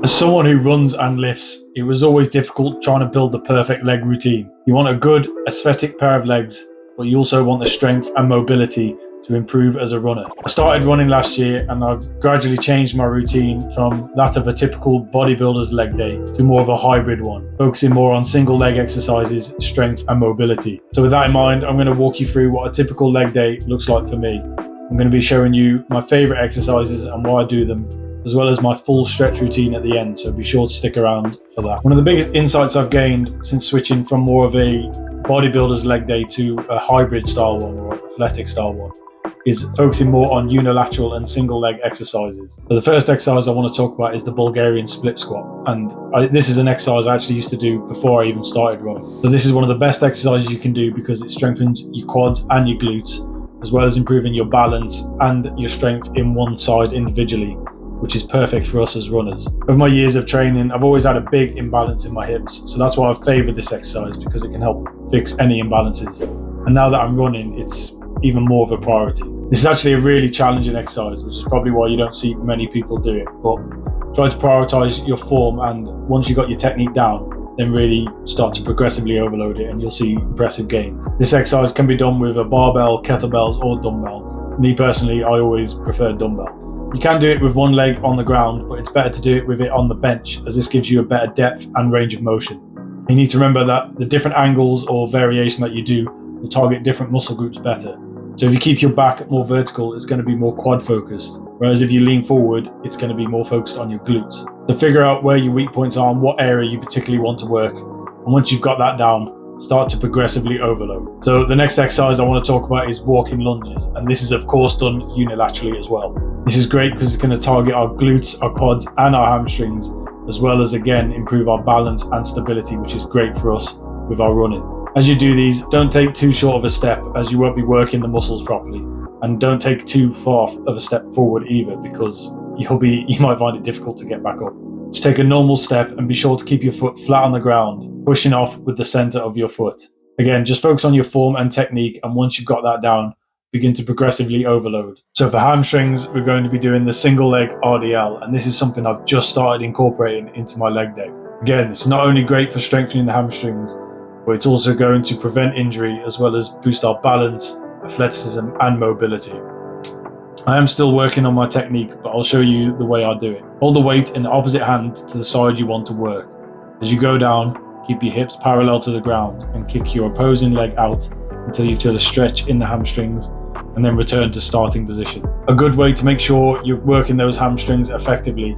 As someone who runs and lifts, it was always difficult trying to build the perfect leg routine. You want a good, aesthetic pair of legs, but you also want the strength and mobility to improve as a runner. I started running last year and I've gradually changed my routine from that of a typical bodybuilder's leg day to more of a hybrid one, focusing more on single leg exercises, strength and mobility. So with that in mind, I'm going to walk you through what a typical leg day looks like for me. I'm going to be showing you my favorite exercises and why I do them, as well as my full stretch routine at the end, so be sure to stick around for that. One of the biggest insights I've gained since switching from more of a bodybuilder's leg day to a hybrid style one or athletic style one is focusing more on unilateral and single leg exercises. So the first exercise I want to talk about is the Bulgarian split squat, and this is an exercise I actually used to do before I even started running. So this is one of the best exercises you can do because it strengthens your quads and your glutes, as well as improving your balance and your strength in one side individually, which is perfect for us as runners. Over my years of training, I've always had a big imbalance in my hips, so that's why I've favoured this exercise, because it can help fix any imbalances. And now that I'm running, it's even more of a priority. This is actually a really challenging exercise, which is probably why you don't see many people do it, but try to prioritise your form, and once you've got your technique down, then really start to progressively overload it and you'll see impressive gains. This exercise can be done with a barbell, kettlebells or dumbbell. Me personally, I always prefer dumbbell. You can do it with one leg on the ground, but it's better to do it with it on the bench, as this gives you a better depth and range of motion. You need to remember that the different angles or variation that you do will target different muscle groups better. So if you keep your back more vertical, it's going to be more quad focused, whereas if you lean forward, it's going to be more focused on your glutes. So figure out where your weak points are and what area you particularly want to work. And once you've got that down, start to progressively overload. So the next exercise I want to talk about is walking lunges, and this is of course done unilaterally as well. This is great because it's going to target our glutes, our quads and our hamstrings, as well as again improve our balance and stability, which is great for us with our running. As you do these, don't take too short of a step, as you won't be working the muscles properly, and don't take too far of a step forward either, because you might find it difficult to get back up. Just take a normal step and be sure to keep your foot flat on the ground, pushing off with the center of your foot. Again, just focus on your form and technique, and once you've got that down, begin to progressively overload. So for hamstrings, we're going to be doing the single leg RDL, and this is something I've just started incorporating into my leg day. Again, it's not only great for strengthening the hamstrings, but it's also going to prevent injury as well as boost our balance, athleticism and mobility. I am still working on my technique, but I'll show you the way I do it. Hold the weight in the opposite hand to the side you want to work. As you go down, keep your hips parallel to the ground and kick your opposing leg out until you feel a stretch in the hamstrings, and then return to starting position. A good way to make sure you're working those hamstrings effectively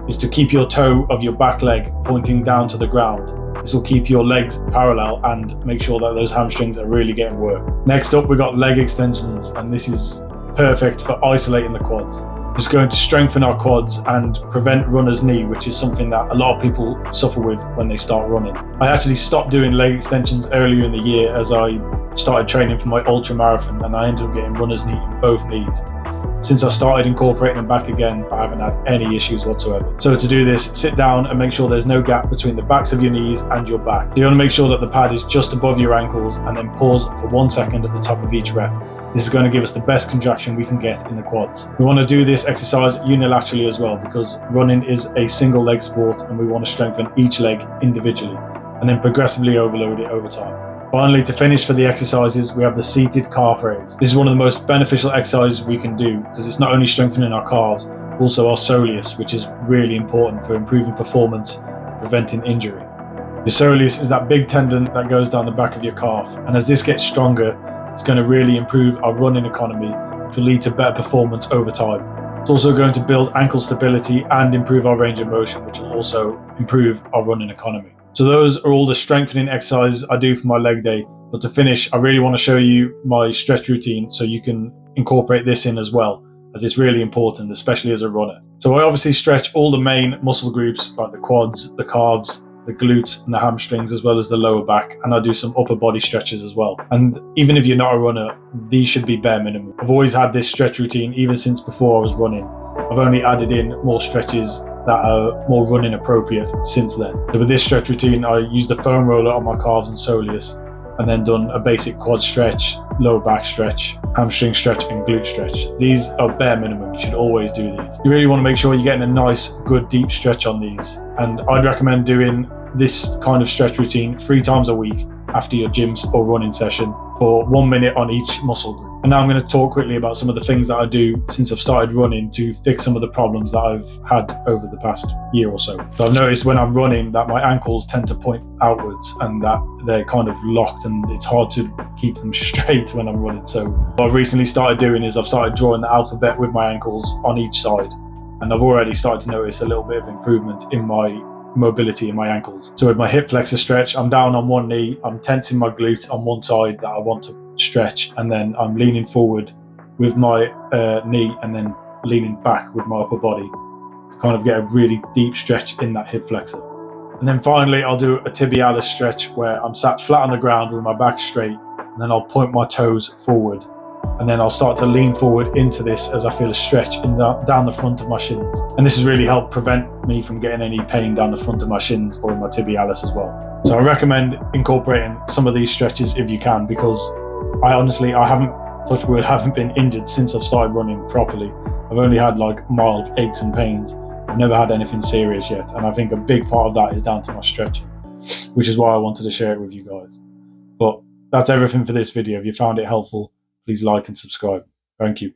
is to keep your toe of your back leg pointing down to the ground. This will keep your legs parallel and make sure that those hamstrings are really getting worked. Next up, we got leg extensions, and this is perfect for isolating the quads. It's going to strengthen our quads and prevent runner's knee, which is something that a lot of people suffer with when they start running. I actually stopped doing leg extensions earlier in the year as I started training for my ultra marathon, and I ended up getting runner's knee in both knees. Since I started incorporating them back again, I haven't had any issues whatsoever. So to do this, sit down and make sure there's no gap between the backs of your knees and your back. So you want to make sure that the pad is just above your ankles, and then pause for 1 second at the top of each rep. This is going to give us the best contraction we can get in the quads. We want to do this exercise unilaterally as well, because running is a single leg sport and we want to strengthen each leg individually and then progressively overload it over time. Finally, to finish for the exercises, we have the seated calf raise. This is one of the most beneficial exercises we can do because it's not only strengthening our calves, but also our soleus, which is really important for improving performance and preventing injury. The soleus is that big tendon that goes down the back of your calf, and as this gets stronger, it's going to really improve our running economy, which will lead to better performance over time. It's also going to build ankle stability and improve our range of motion, which will also improve our running economy. So those are all the strengthening exercises I do for my leg day. But to finish, I really want to show you my stretch routine so you can incorporate this in as well, as it's really important, especially as a runner. So I obviously stretch all the main muscle groups like the quads, the calves, the glutes and the hamstrings, as well as the lower back, and I do some upper body stretches as well. And even if you're not a runner, these should be bare minimum. I've always had this stretch routine even since before I was running. I've only added in more stretches that are more running appropriate since then. So with this stretch routine, I use the foam roller on my calves and soleus, and then done a basic quad stretch, lower back stretch, hamstring stretch and glute stretch. These are bare minimum. You should always do these. You really want to make sure you're getting a nice, good deep stretch on these. And I'd recommend doing this kind of stretch routine 3 times a week after your gym or running session for 1 minute on each muscle group. And now I'm going to talk quickly about some of the things that I do since I've started running to fix some of the problems that I've had over the past year or so. So I've noticed when I'm running that my ankles tend to point outwards and that they're kind of locked and it's hard to keep them straight when I'm running. So what I've recently started doing is I've started drawing the alphabet with my ankles on each side. And I've already started to notice a little bit of improvement in my mobility in my ankles. So with my hip flexor stretch, I'm down on one knee, I'm tensing my glute on one side that I want to stretch, and then I'm leaning forward with my knee and then leaning back with my upper body to kind of get a really deep stretch in that hip flexor. And then finally I'll do a tibialis stretch where I'm sat flat on the ground with my back straight, and then I'll point my toes forward, and then I'll start to lean forward into this as I feel a stretch down the front of my shins. And this has really helped prevent me from getting any pain down the front of my shins or in my tibialis as well. So I recommend incorporating some of these stretches if you can, because I haven't, touch wood, haven't been injured since I've started running properly. I've only had like mild aches and pains. I've never had anything serious yet. And I think a big part of that is down to my stretching, which is why I wanted to share it with you guys. But that's everything for this video. If you found it helpful, please like and subscribe. Thank you.